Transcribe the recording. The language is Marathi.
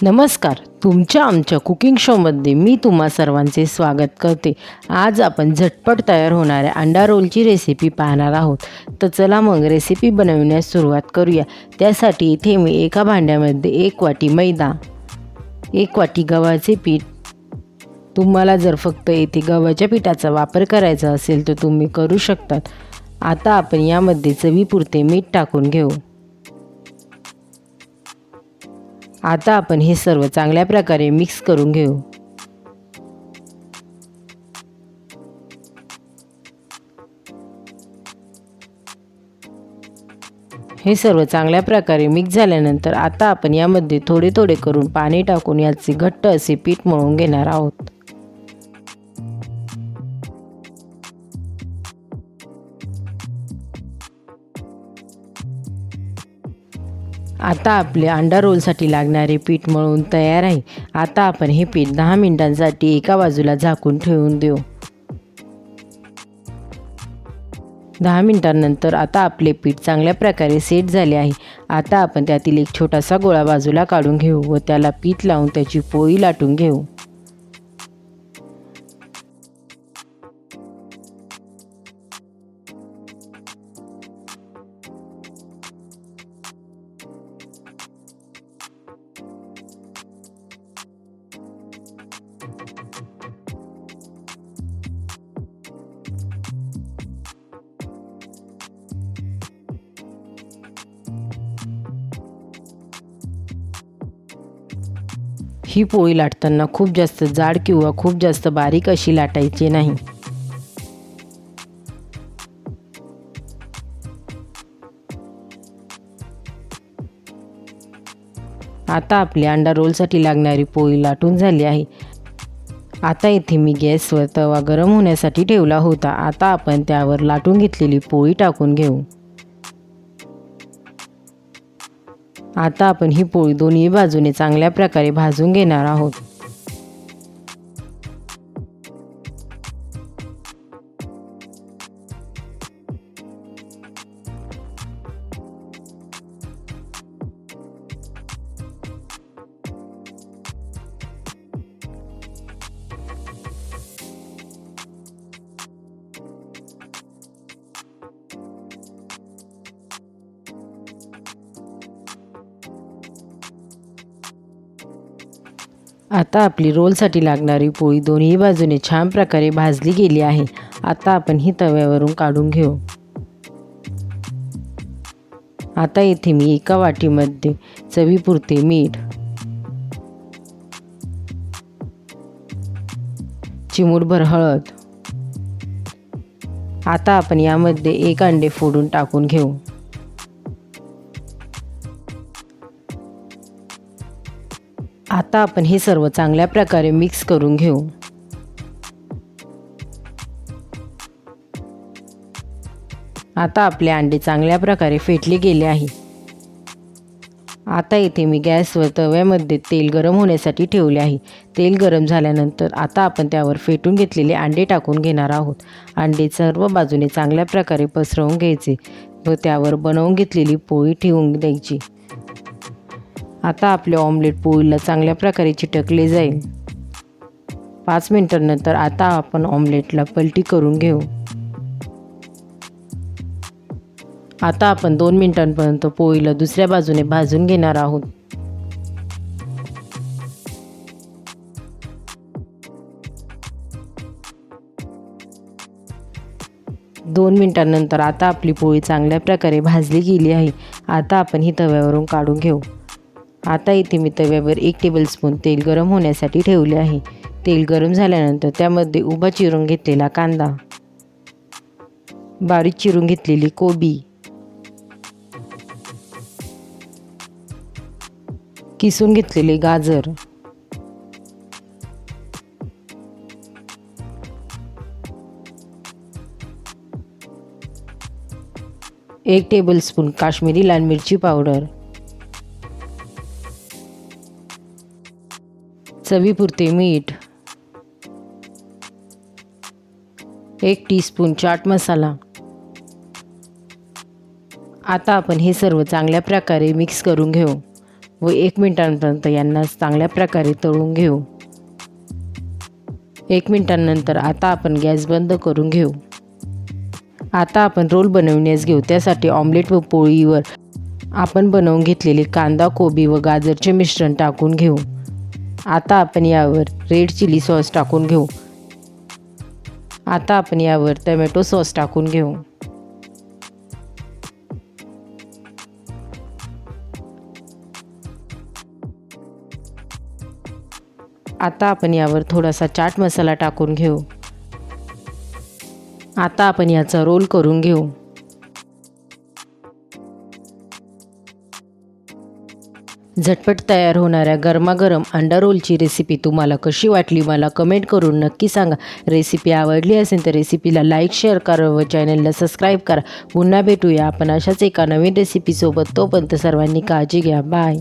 नमस्कार. तुमच्या आमच्या कुकिंग शोमध्ये मी तुम्हा सर्वांचे स्वागत करते. आज आपण झटपट तयार होणाऱ्या अंडा रोलची रेसिपी पाहणार आहोत. तर चला मग रेसिपी बनवण्यास सुरुवात करूया. त्यासाठी इथे मी एका भांड्यामध्ये 1 वाटी मैदा, 1 वाटी गव्हाचे पीठ. तुम्हाला जर फक्त येथे गव्हाच्या पिठाचा वापर करायचा असेल तर तुम्ही करू शकतात. आता आपण यामध्ये चवीपुरते मीठ टाकून घेऊ. आता आपण हे सर्व चांगल्या प्रकारे मिक्स करून घेऊ. हे सर्व चांगल्या प्रकारे मिक्स झाल्यानंतर आता आपण यामध्ये थोडे थोडे करून पाणी टाकून याचे घट्ट असे पीठ मळून घेणार आहोत. आता आपले अंडा रोलसाठी लागणारे पीठ मळून तयार आहे. आता आपण हे पीठ 10 मिनिटांसाठी एका बाजूला झाकून ठेवून देऊ. 10 मिनिटांनंतर आता आपले पीठ चांगल्या प्रकारे सेट झाले आहे. आता आपण त्यातील एक छोटासा गोळा बाजूला काढून घेऊ व त्याला पीठ लावून त्याची पोळी लाटून घेऊ. ही पोळी लाटताना खूप जास्त जाड किंवा खूप जास्त बारीक अशी लाटायची नाही. आता आपली अंडा रोलसाठी लागणारी पोळी लाटून झाली आहे. आता इथे मी गॅसवर तवा गरम होण्यासाठी ठेवला होता. आता आपण त्यावर लाटून घेतलेली पोळी टाकून घेऊ. आता आपण ही पोळी दोन्ही बाजूने चांगल्या प्रकारे भाजून घेणार आहोत. आता आपली रोलसाठी लागणारी पोळी दोन्ही बाजूने छान प्रकारे भाजली गेली आहे. आता आपण ही तव्यावरून काढून घेऊ. आता इथे मी एका वाटीमध्ये चवीपुरते मीठ, चिमूटभर हळद. आता आपण यामध्ये 1 अंडे फोडून टाकून घेऊ. आता आपण हे सर्व चांगल्या प्रकारे मिक्स करून घेऊ. आता आपले अंडे चांगल्या प्रकारे फेटले गेले आहे. आता इथे मी गॅसवर तव्यामध्ये तेल गरम होण्यासाठी ठेवले आहे. तेल गरम झाल्यानंतर आता आपण त्यावर फेटून घेतलेले अंडे टाकून घेणार आहोत. अंडे सर्व बाजूने चांगल्या प्रकारे पसरवून घ्यायचे व त्यावर बनवून घेतलेली पोळी ठेवून द्यायची. आता आपले ऑमलेट पोळीला चांगल्या प्रकारे चिटकले जाईल. 5 मिनिटांनंतर आता आपण ऑमलेटला पलटी करून घेऊ. आता आपण 2 मिनिटांपर्यंत पोळीला दुसऱ्या बाजूने भाजून घेणार आहोत. दोन मिनिटांनंतर आता आपली पोळी चांगल्या प्रकारे भाजली गेली आहे. आता आपण ही तव्यावरून काढून घेऊ. आता इथे मी तव्यावर 1 टेबलस्पून तेल गरम होण्यासाठी ठेवले आहे. तेल गरम झाल्यानंतर त्यामध्ये उभा चिरून घेतलेला कांदा, बारीक चिरून घेतलेली कोबी, किसून घेतलेले गाजर, एक टेबलस्पून काश्मीरी लाल मिरची पावडर, चवीपुरते मीठ, 1 टीस्पून चाट मसाला. आता आपण हे सर्व चांगल्या प्रकारे मिक्स करून घेऊ. व 1 मिनिटांपर्यंत यांना चांगल्या प्रकारे तळून घेऊ. 1 मिनिटांनंतर आता आपण गॅस बंद करून घेऊ. आता आपण रोल बनवण्यास घेऊ. त्यासाठी ऑमलेट व पोळीवर आपण बनवून घेतलेले कांदा, कोबी व गाजरचे मिश्रण टाकून घेऊ. आता आपण यावर रेड चिली सॉस टाकून घेऊ. आता आपण यावर टोमॅटो सॉस टाकून घेऊ. आता आपण यावर थोडासा चाट मसाला टाकून घेऊ. आता आपण याचा रोल करून घेऊ. झटपट तयार होणाऱ्या गरमागरम अंडा रोलची रेसिपी तुम्हाला कशी वाटली मला कमेंट करून नक्की सांगा. रेसिपी आवडली असेल तर रेसिपीला लाईक शेअर करा व चॅनलला सबस्क्राईब करा. पुन्हा भेटूया आपण अशाच एका नवीन रेसिपीसोबत. तोपर्यंत सर्वांनी काळजी घ्या. बाय.